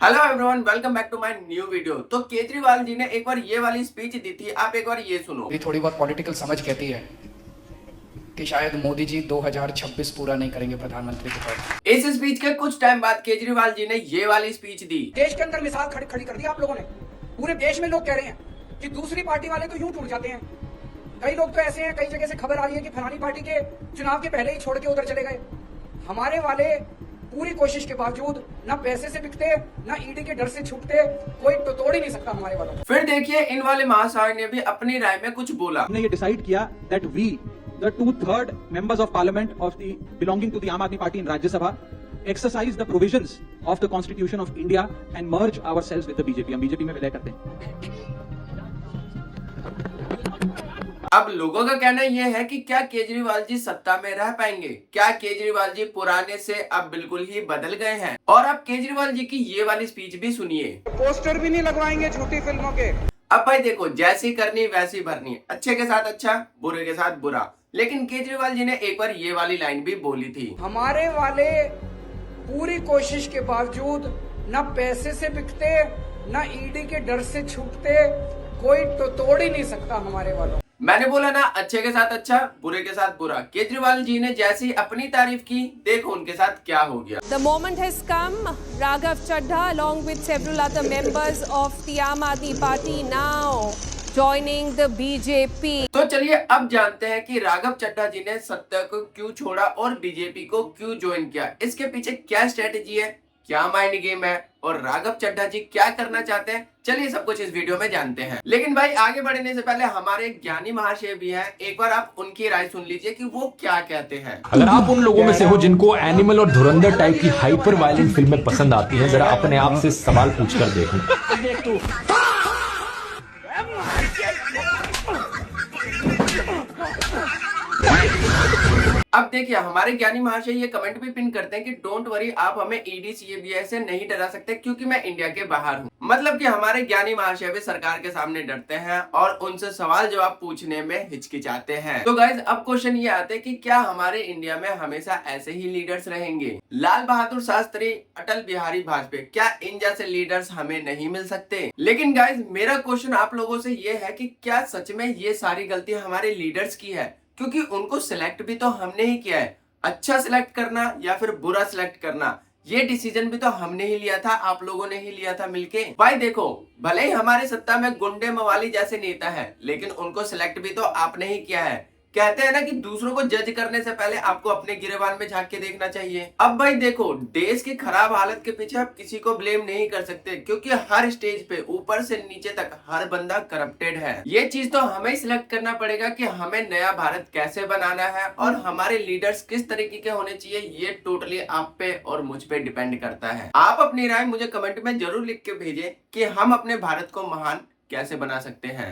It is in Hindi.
Hello everyone, welcome back to my new video. तो केजरीवाल जी ने एक बार ये वाली स्पीच दी थी, आप एक बार ये सुनो। थोड़ी बहुत पॉलिटिकल समझ कहती है कि शायद मोदी जी 2026 पूरा नहीं करेंगे प्रधानमंत्री के पद। इस स्पीच के कुछ टाइम बाद केजरीवाल जी ने ये वाली स्पीच दी। देश के अंदर मिसाल खड़ी कर दी आप लोगों ने। पूरे देश में लोग कह रहे हैं कि दूसरी पार्टी वाले तो यूं टूट जाते हैं। कई लोग तो ऐसे हैं, कई जगह से खबर आ रही है कि फलानी पार्टी के चुनाव के पहले ही छोड़ के उधर चले गए। हमारे वाले पूरी कोशिश के बावजूद ना पैसे से बिकते, ना ईडी के डर से छूटते, कोई तो तोड़ ही नहीं सकता हमारे वालों को। फिर देखिए इन वाले महाशय ने भी अपनी राय में कुछ बोला। हमने ये डिसाइड किया that we the 2/3 members of parliament of the belonging to the Aam Aadmi Party in Rajya Sabha exercise the provisions of the Constitution of India and merge ourselves with the BJP. हम बीजेपी में विलय करते हैं। अब लोगों का कहना यह है कि क्या केजरीवाल जी सत्ता में रह पाएंगे, क्या केजरीवाल जी पुराने से अब बिल्कुल ही बदल गए हैं। और अब केजरीवाल जी की ये वाली स्पीच भी सुनिए। पोस्टर भी नहीं लगवाएंगे झूठी फिल्मों के। अब भाई देखो, जैसी करनी वैसी भरनी, अच्छे के साथ अच्छा, बुरे के साथ बुरा। लेकिन केजरीवाल जी ने एक बार ये वाली लाइन भी बोली थी। हमारे वाले पूरी कोशिश के बावजूद ना पैसे से बिकते, ना ईडी के डर से छूटते, कोई तो तोड़ ही नहीं सकता हमारे वालों। मैंने बोला ना, अच्छे के साथ अच्छा, बुरे के साथ बुरा। केजरीवाल जी ने जैसी अपनी तारीफ की, देखो उनके साथ क्या हो गया। The moment has come. Raghav Chaddha, along with several other members of the Aam Aadmi Party, now joining the BJP. तो चलिए अब जानते हैं कि राघव चड्ढा जी ने सत्ता को क्यों छोड़ा और बीजेपी को क्यों ज्वाइन किया। इसके पीछे क्या स्ट्रेटेजी है, क्या माइंड गेम है और राघव चड्ढा जी क्या करना चाहते हैं, चलिए सब कुछ इस वीडियो में जानते हैं। लेकिन भाई आगे बढ़ने से पहले हमारे ज्ञानी महाशय भी हैं, एक बार आप उनकी राय सुन लीजिए कि वो क्या कहते हैं। अगर आप उन लोगों में से हो जिनको एनिमल और धुरंधर टाइप की हाइपर वायलेंट फिल्में पसंद आती हैं, जरा अपने आप से सवाल पूछकर देखो। अब देखिए हमारे ज्ञानी महाशय ये कमेंट भी पिन करते हैं कि डोंट वरी, आप हमें ईडी सीबीआई से नहीं डरा सकते क्योंकि मैं इंडिया के बाहर हूँ। मतलब कि हमारे ज्ञानी महाशय भी सरकार के सामने डरते हैं और उनसे सवाल जवाब पूछने में हिचकिचाते हैं। तो गाइज अब क्वेश्चन ये आते हैं कि क्या हमारे इंडिया में हमेशा ऐसे ही लीडर्स रहेंगे? लाल बहादुर शास्त्री, अटल बिहारी वाजपेयी, क्या इन जैसे लीडर्स हमें नहीं मिल सकते? लेकिन गाइज मेरा क्वेश्चन आप लोगों से ये है कि क्या सच में ये सारी गलती हमारे लीडर्स की है? क्योंकि उनको सिलेक्ट भी तो हमने ही किया है। अच्छा सिलेक्ट करना या फिर बुरा सिलेक्ट करना, ये डिसीजन भी तो हमने ही लिया था, आप लोगों ने ही लिया था मिलके। भाई देखो, भले ही हमारे सत्ता में गुंडे मवाली जैसे नेता है, लेकिन उनको सिलेक्ट भी तो आपने ही किया है। कहते हैं ना कि दूसरों को जज करने से पहले आपको अपने गिरेबान में झांक के देखना चाहिए। अब भाई देखो, देश की खराब हालत के पीछे आप किसी को ब्लेम नहीं कर सकते क्योंकि हर स्टेज पे ऊपर से नीचे तक हर बंदा करप्टेड है। ये चीज तो हमें सिलेक्ट करना पड़ेगा कि हमें नया भारत कैसे बनाना है और हमारे लीडर्स किस तरीके के होने चाहिए। ये टोटली आप पे और मुझ पे डिपेंड करता है। आप अपनी राय मुझे कमेंट में जरूर लिख के भेजें कि हम अपने भारत को महान कैसे बना सकते हैं।